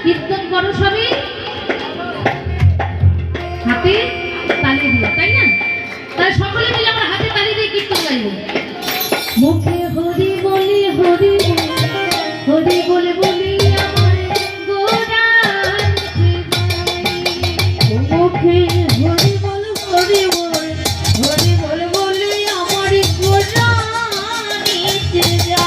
কীর্তন করো সবই হাতে তালি দিয়ে, তাই না? তাই সকলে মিলে আমরা হাতে তালি দিয়ে কীর্তন গাইব। মুখে হরি বলি হরি হরি বলে বলি আমার গোরার মুখে হরি বল হরি বল হরি বল বলি আমার গোরার নিচে যা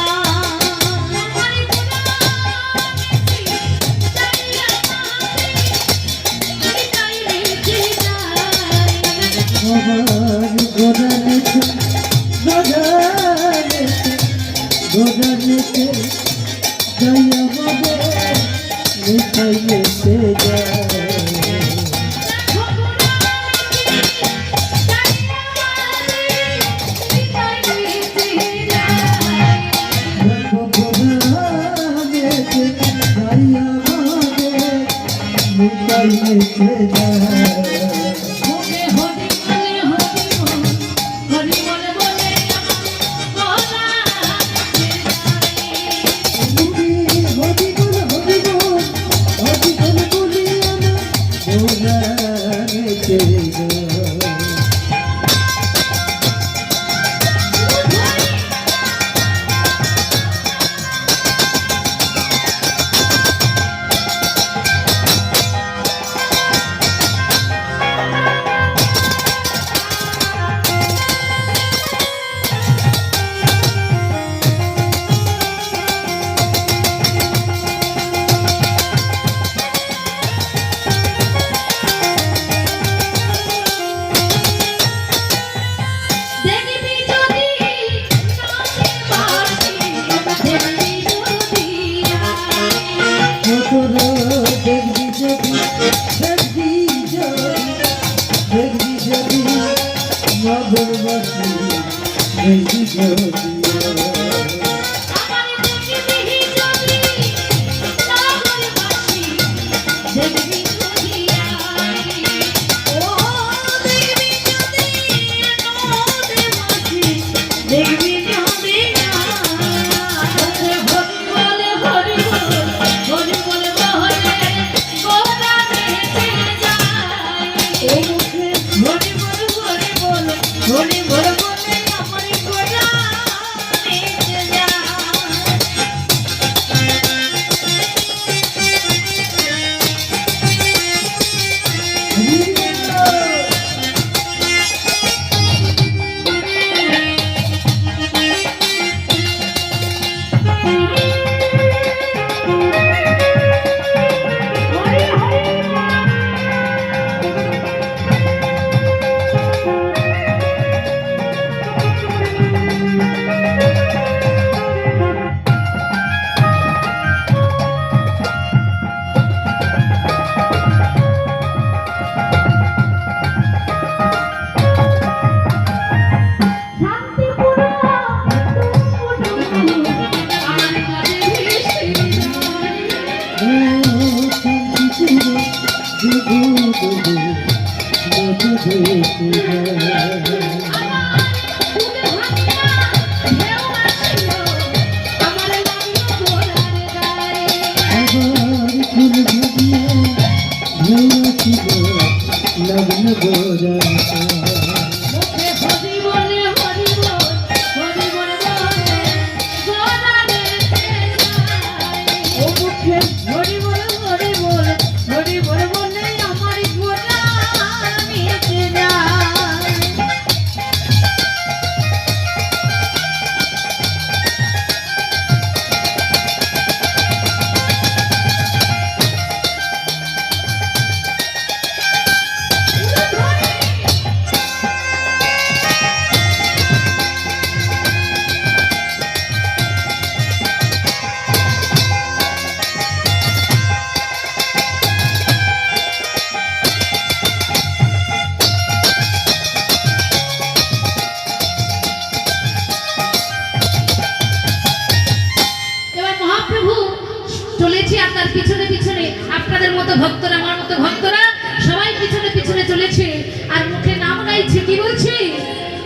ভক্তরা আমার মতো ভক্তরা সবাই পিছনে পিছনে চলেছে আর মুখে নাম গাইছে কি বলছে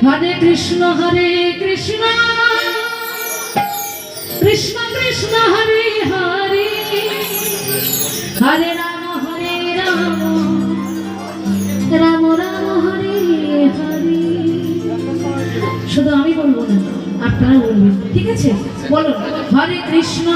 হরে কৃষ্ণ কৃষ্ণ কৃষ্ণ কৃষ্ণ হরে হরে হরে রাম রাম রাম হরে হরে। শুধু আমি বলবো না, আপনারা বলবেন, ঠিক আছে? বলো, হরে কৃষ্ণ